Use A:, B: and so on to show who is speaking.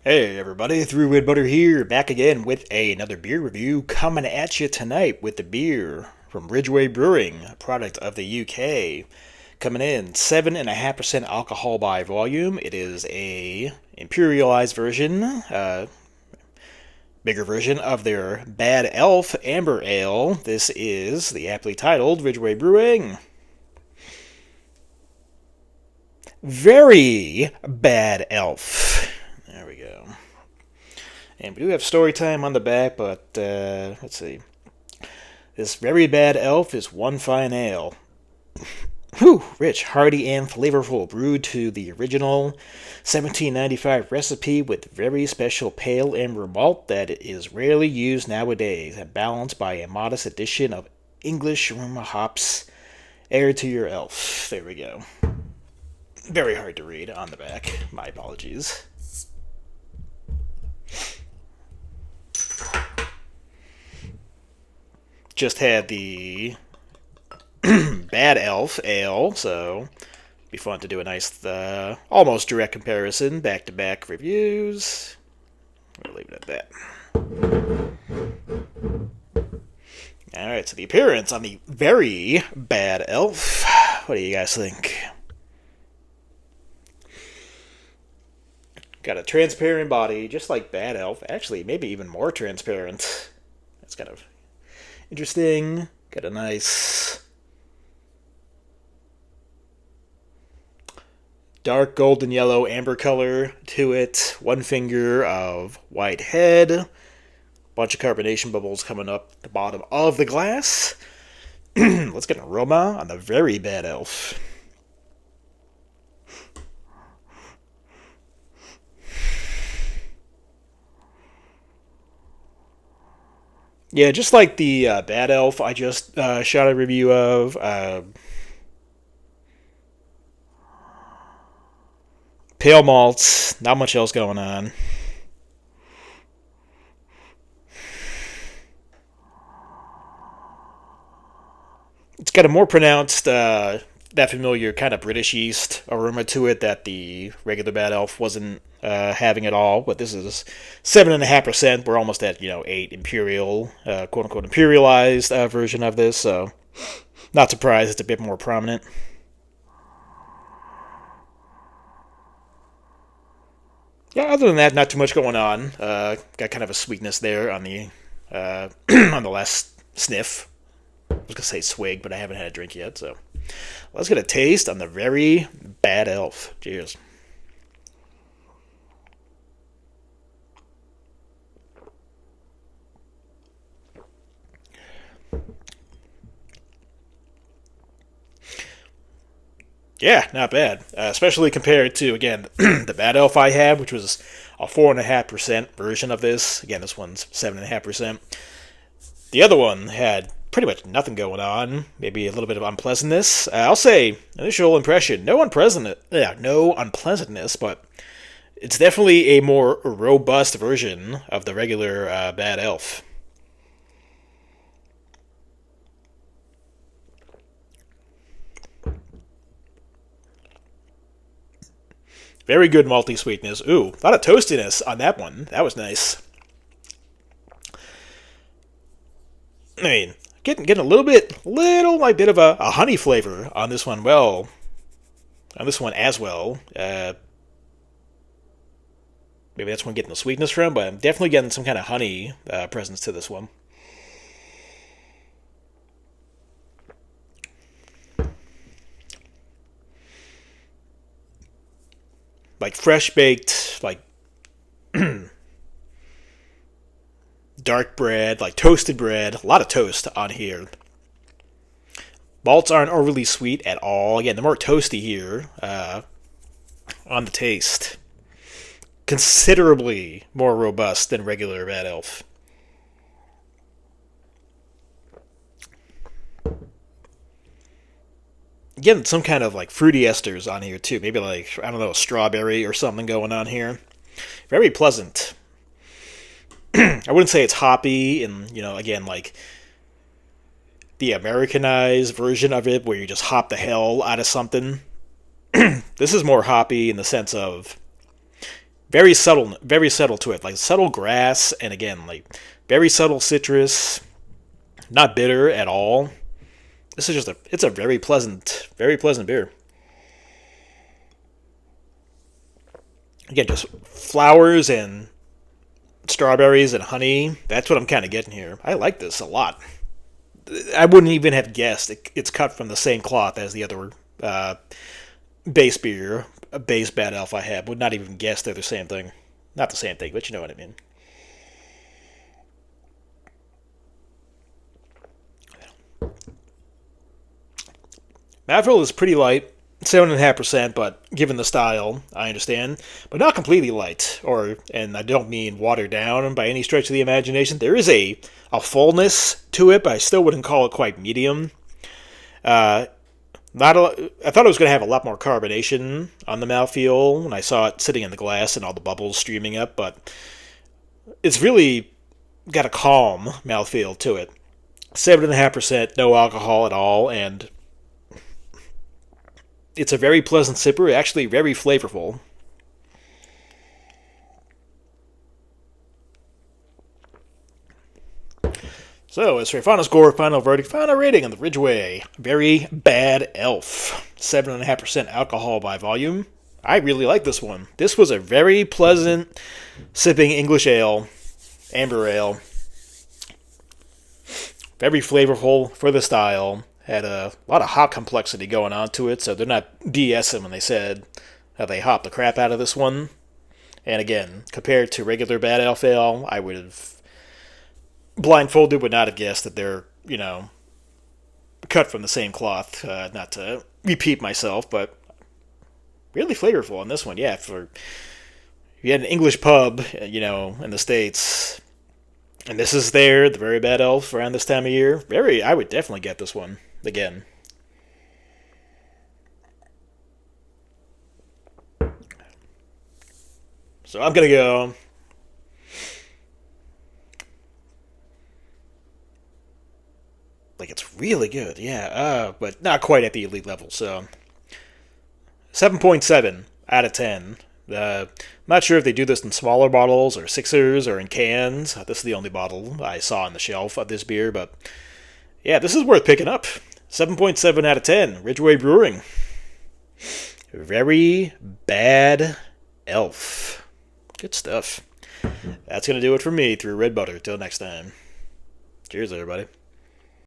A: Hey everybody, ThrewRedButter here, back again with another beer review, coming at you tonight with the beer from Ridgeway Brewing, a product of the UK. Coming in 7.5% alcohol by volume. It is a imperialized version, bigger version of their Bad Elf Amber Ale. This is the aptly titled Ridgeway Brewing Very Bad Elf. There we go. And we do have story time on the back, but let's see. This Very Bad Elf is one fine ale. Whew, rich, hearty, and flavorful, brewed to the original 1795 recipe with very special pale amber malt that is rarely used nowadays, and balanced by a modest addition of English Aroma hops. Heir to your elf. There we go. Very hard to read on the back. My apologies. Just had the Bad Elf Ale, so it'd be fun to do a nice, almost direct comparison, back-to-back reviews. We'll leave it at that. Alright, so the appearance on the Very Bad Elf. What do you guys think? Got a transparent body, just like Bad Elf. Actually, maybe even more transparent. That's kind of interesting. Got a nice dark golden yellow amber color to it. One finger of white head. Bunch of carbonation bubbles coming up the bottom of the glass. Let's get an aroma on the Very Bad Elf. Yeah, just like the Bad Elf I just shot a review of. Pale malts, not much else going on. It's got a more pronounced, that familiar kind of British yeast aroma to it that the regular Bad Elf wasn't having at all. But this is 7.5%. We're almost at 8 imperial, quote unquote imperialized version of this. So not surprised it's a bit more prominent. Yeah, other than that, not too much going on. Got kind of a sweetness there on the on the last sniff. I was gonna say swig, but I haven't had a drink yet, so let's get a taste on the Very Bad Elf. Cheers. Yeah, not bad. Especially compared to, again, the Bad Elf I had, which was a 4.5% version of this. Again, this one's 7.5%. The other one had pretty much nothing going on. Maybe a little bit of unpleasantness. I'll say, initial impression, no unpleasantness, but it's definitely a more robust version of the regular Bad Elf. Very good malty sweetness. Ooh, a lot of toastiness on that one. That was nice. I mean, getting a little bit of a honey flavor on this one. Well, on this one as well. Maybe that's where I'm getting the sweetness from, but I'm definitely getting some kind of honey presence to this one. Like fresh baked, like dark bread, like toasted bread. A lot of toast on here. Malts aren't overly sweet at all. Again, they're more toasty here on the taste. Considerably more robust than regular Bad Elf. Getting some kind of like fruity esters on here too. Maybe like, I don't know, strawberry or something going on here. Very pleasant. I wouldn't say it's hoppy and, again, like the Americanized version of it where you just hop the hell out of something. This is more hoppy in the sense of very subtle to it, like subtle grass, and again, like very subtle citrus, not bitter at all. This is it's a very pleasant beer. Again, just flowers and strawberries and honey. That's what I'm kind of getting here. I like this a lot. I wouldn't even have guessed it's cut from the same cloth as the other base beer, a base Bad Elf I have. Would not even guess they're the same thing. Not the same thing, but you know what I mean. Mouthfeel is pretty light, 7.5%, but given the style, I understand. But not completely light, and I don't mean watered down by any stretch of the imagination. There is a fullness to it, but I still wouldn't call it quite medium. I thought it was going to have a lot more carbonation on the mouthfeel when I saw it sitting in the glass and all the bubbles streaming up, but it's really got a calm mouthfeel to it. 7.5%, no alcohol at all, and it's a very pleasant sipper, actually very flavorful. So, as for your final score, final verdict, final rating on the Ridgeway Very Bad Elf. 7.5% alcohol by volume. I really like this one. This was a very pleasant sipping English ale, amber ale. Very flavorful for the style. Had a lot of hop complexity going on to it, so they're not BSing when they said how they hopped the crap out of this one. And again, compared to regular Bad Elf Ale, I would have blindfolded, would not have guessed that they're, cut from the same cloth. Not to repeat myself, but really flavorful on this one. Yeah, for if you had an English pub, in the States, and this is the Very Bad Elf around this time of year, I would definitely get this one again. So I'm going to go like it's really good, yeah, but not quite at the elite level, so 7.7 out of 10. I'm not sure if they do this in smaller bottles or sixers or in cans. This is the only bottle I saw on the shelf of this beer, but yeah, this is worth picking up. 7.7 out of 10. Ridgeway Brewing. Very Bad Elf. Good stuff. That's going to do it for me through Red Butter. Till next time. Cheers, everybody.